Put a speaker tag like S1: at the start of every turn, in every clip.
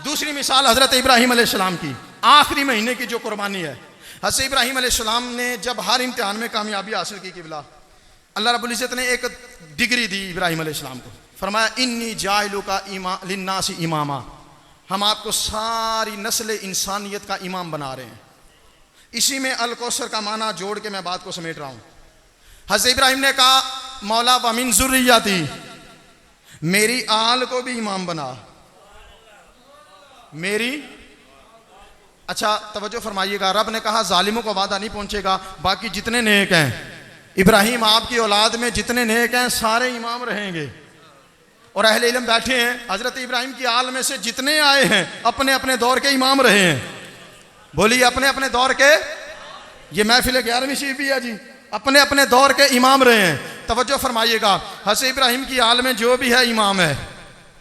S1: دوسری مثال حضرت ابراہیم علیہ السلام کی، آخری مہینے کی جو قربانی ہے. حضرت ابراہیم علیہ السلام نے جب ہر امتحان میں کامیابی حاصل کی قبلہ، اللہ رب العزت نے ایک ڈگری دی ابراہیم علیہ السلام کو، فرمایا انی جاعلک للناس اماما، ہم آپ کو ساری نسل انسانیت کا امام بنا رہے ہیں. اسی میں الکوثر کا معنی جوڑ کے میں بات کو سمیٹ رہا ہوں. حضرت ابراہیم نے کہا مولا ومن ذریتی، میری آل کو بھی امام بنا. میری اچھا توجہ فرمائیے گا، رب نے کہا ظالموں کو وعدہ نہیں پہنچے گا، باقی جتنے نیک ہیں ابراہیم آپ کی اولاد میں جتنے نیک ہیں سارے امام رہیں گے. اور اہل علم بیٹھے ہیں، حضرت ابراہیم کی آل میں سے جتنے آئے ہیں اپنے اپنے دور کے امام رہے ہیں. بولیے اپنے اپنے دور کے، یہ محفل 11ویں شریفی ہے جی، اپنے اپنے دور کے امام رہے ہیں. توجہ فرمائیے گا، حضرت ابراہیم کی آل میں جو بھی ہے امام ہے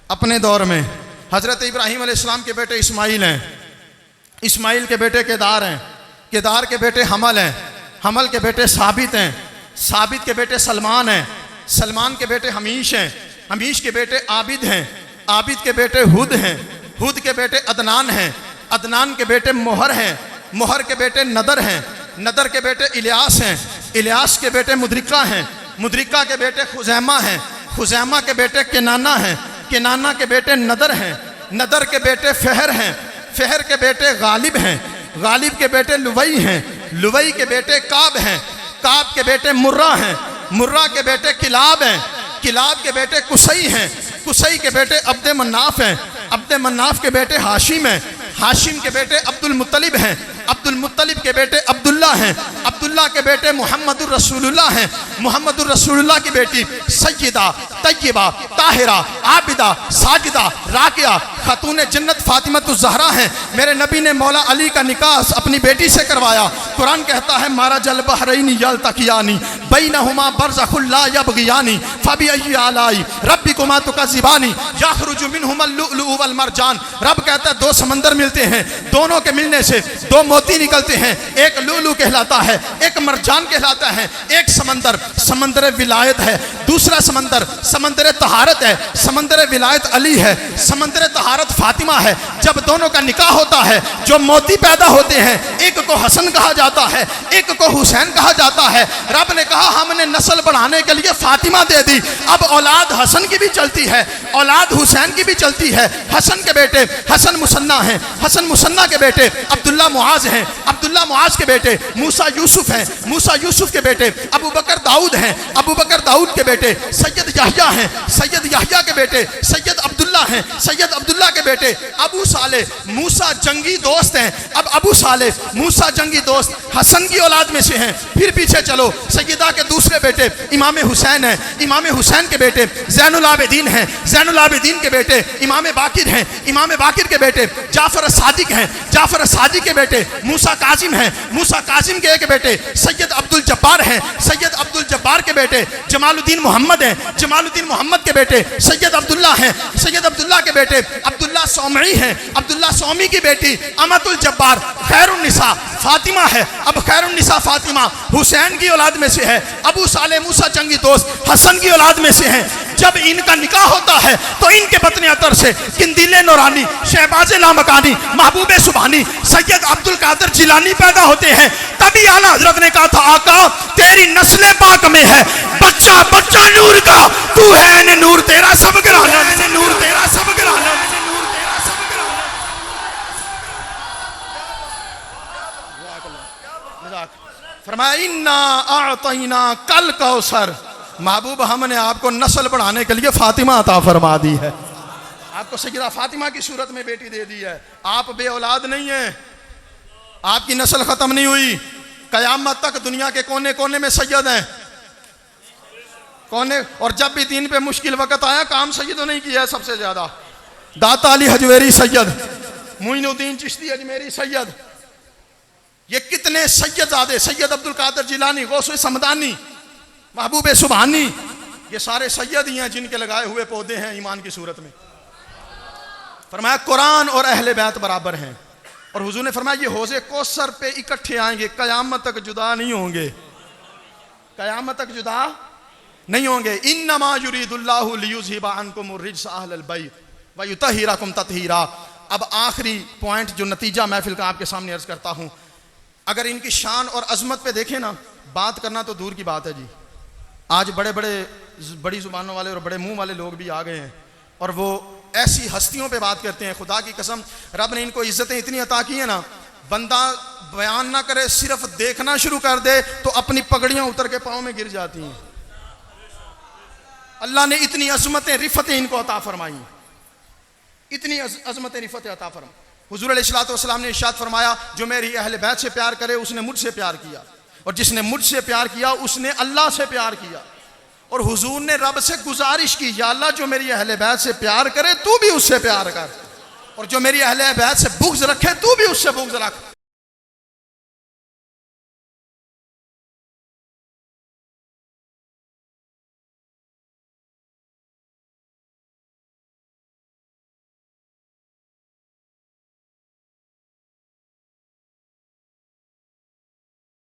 S1: اپنے دور میں. حضرت ابراہیم علیہ السلام کے بیٹے اسماعیل ہیں، اسماعیل کے بیٹے کیدار ہیں، کیدار کے بیٹے حمل ہیں، حمل کے بیٹے ثابت ہیں، ثابت کے بیٹے سلمان ہیں، سلمان کے بیٹے حمیش ہیں، حمیش کے بیٹے عابد ہیں، عابد کے بیٹے ہود ہیں، ہود کے بیٹے عدنان ہیں، عدنان کے بیٹے مہر ہیں، مہر کے بیٹے ندر ہیں، ندر کے بیٹے الیاس ہیں، الیاس کے بیٹے مدرکہ ہیں، مدرکہ کے بیٹے خزیمہ ہیں، خزیمہ کے بیٹے کنانہ ہیں، کنانہ کے بیٹے ندر ہیں، ندر کے بیٹے فہر ہیں، فہر کے بیٹے غالب ہیں، غالب کے بیٹے لوئی ہیں، لوئی کے بیٹے کعب ہیں، کعب کے بیٹے مرہ ہیں، مرہ کے بیٹے کلاب ہیں، کلاب کے بیٹے قصی ہیں، قصی کے بیٹے عبد مناف ہیں، عبد مناف کے بیٹے ہاشم ہیں، ہاشم کے بیٹے عبد المطلب ہیں، عبد المطلب کے بیٹے عبداللہ ہیں، عبداللہ کے بیٹے محمد الرسول اللہ ہیں، محمد الرسول اللہ کی بیٹی سیدہ طیبہ طاہرہ عابدہ ساجدہ راکعہ خاتون جنت فاطمہ الزہرا ہیں. میرے نبی نے مولا علی کا نکاح اپنی بیٹی سے کروایا. قرآن کہتا ہے مرج البحرین یلتقیان بینہما برزخ لا یبغیان فبأی آلاء ربکما تکذبان یخرج منہما اللؤلؤ والمرجان. رب کہتا ہے دو سمندر ملتے ہیں، دونوں کے ملنے سے دو موتی نکلتے ہیں، ایک لؤلؤ کہلاتا ہے، ایک مرجان کہلاتا ہے. ایک سمندر سمندر ولایت ہے، دوسرا سمندر سمندر طہارت ہے، سمندر ولایت علی ہے، سمندر طہارت فاطمہ ہے. جب دونوں کا نکاح ہوتا ہے جو موتی پیدا ہوتے ہیں، ایک کو حسن کہا جاتا ہے، ایک کو حسین کہا جاتا ہے. رب نے کہا ہم نے نسل بڑھانے کے لیے فاطمہ دے دی، اب اولاد حسن کی بھی چلتی ہے، اولاد حسین کی بھی چلتی ہے. حسن کے بیٹے حسن مثنیٰ ہیں، حسن مثنیٰ کے بیٹے عبداللہ معاذ ہیں، عبداللہ معاذ کے بیٹے موسیٰ یوسف ہیں، موسیٰ یوسف کے بیٹے ابو بکر داؤد ہیں، ابو بکر داؤد کے بیٹے سید یحییٰ ہیں، سید یحییٰ کے بیٹے سید عبداللہ ہیں، سید عبداللہ کے بیٹے ابو صالح موسیٰ جنگی دوست ہیں. اب ابو صالح موسیٰ جنگی دوست حسن کی اولاد میں سے ہیں. پھر پیچھے چلو سیدہ کے دوسرے بیٹے امام حسین ہیں، امام حسین کے بیٹے زین العابدین ہیں، زین العابدین کے بیٹے امام باقر ہیں، امام باقر کے بیٹے جعفر صادق ہیں، جعفر صادق کے بیٹے موسیٰ کاظم ہیں، موسیٰ کاظم کے ایک بیٹے سید عبد الجبار ہیں، سید عبد الجبار کے بیٹے جمال الدین محمد ہیں، جمال الدین محمد کے بیٹے سید عبداللہ ہیں، سید عبداللہ کے بیٹے عبداللہ سومعی ہیں، عبداللہ سومی کی بیٹی امت الجبار خیر النساء فاطمہ ہے. اب خیر النساء فاطمہ حسین کی اولاد میں سے ہے، ابو صالح موسیٰ جنگی دوست حسن کی اولاد میں سے ہیں. جب ان کا نکاح ہوتا ہے تو ان کے بطن عطر سے قندیل نورانی، شہباز لامکانی، محبوب سبحانی، سید عبد القادر جیلانی پیدا ہوتے ہیں. تبھی اعلیٰ حضرت نے کہا تھا آقا تیری نسل پاک میں ہے بچہ بچہ نور کا، تو ہے نے نور تیرا سب گرانا، نے نور تیرا سب گرانا. فرمایا انا اعطینا کل کوثر، محبوب ہم نے آپ کو نسل بڑھانے کے لیے فاطمہ عطا فرما دی ہے. آپ کو سیدہ فاطمہ کی صورت میں بیٹی دے دی ہے. آپ بے اولاد نہیں ہیں، آپ کی نسل ختم نہیں ہوئی، قیامت تک دنیا کے کونے کونے میں سید ہیں کونے. اور جب بھی دین پہ مشکل وقت آیا کام سیدوں نے کیا ہے سب سے زیادہ. داتا علی حجویری سید، معین الدین چشتی اجمیری سید، یہ کتنے سید زادے، سید عبد القادر جیلانی، غوث سمدانی، محبوب سبحانی، یہ سارے سید ہی ہیں جن کے لگائے ہوئے پودے ہیں ایمان کی صورت میں. فرمایا قرآن اور اہل بیت برابر ہیں. اور حضور نے فرمایا یہ حوض کوثر پہ اکٹھے آئیں گے، قیامت تک جدا نہیں ہوں گے، قیامت تک جدا نہیں ہوں گے. انما یرید اللہ لیذھب عنکم الرجس اہل البیت ویطہرکم تطہیرا. اب آخری پوائنٹ جو نتیجہ محفل کا آپ کے سامنے عرض کرتا ہوں. اگر ان کی شان اور عظمت پہ دیکھیں نا، بات کرنا تو دور کی بات ہے جی. آج بڑی زبانوں والے اور بڑے منہ والے لوگ بھی آ گئے ہیں اور وہ ایسی ہستیوں پہ بات کرتے ہیں. خدا کی قسم رب نے ان کو عزتیں اتنی عطا کی ہیں نا، بندہ بیان نہ کرے، صرف دیکھنا شروع کر دے تو اپنی پگڑیاں اتر کے پاؤں میں گر جاتی ہیں. اللہ نے اتنی عظمتیں رفتیں ان کو عطا فرمائی، اتنی عظمتیں رفتیں عطا فرمائی. حضور علیہ الصلوۃ والسلام نے ارشاد فرمایا جو میری اہل بیت سے پیار کرے اس نے مجھ سے پیار کیا، اور جس نے مجھ سے پیار کیا اس نے اللہ سے پیار کیا. اور حضور نے رب سے گزارش کی، یا اللہ جو میری اہل بیت سے پیار کرے تو بھی اس سے پیار کر، اور جو میری اہل بیت سے بغض رکھے تو بھی اس سے بغض رکھ.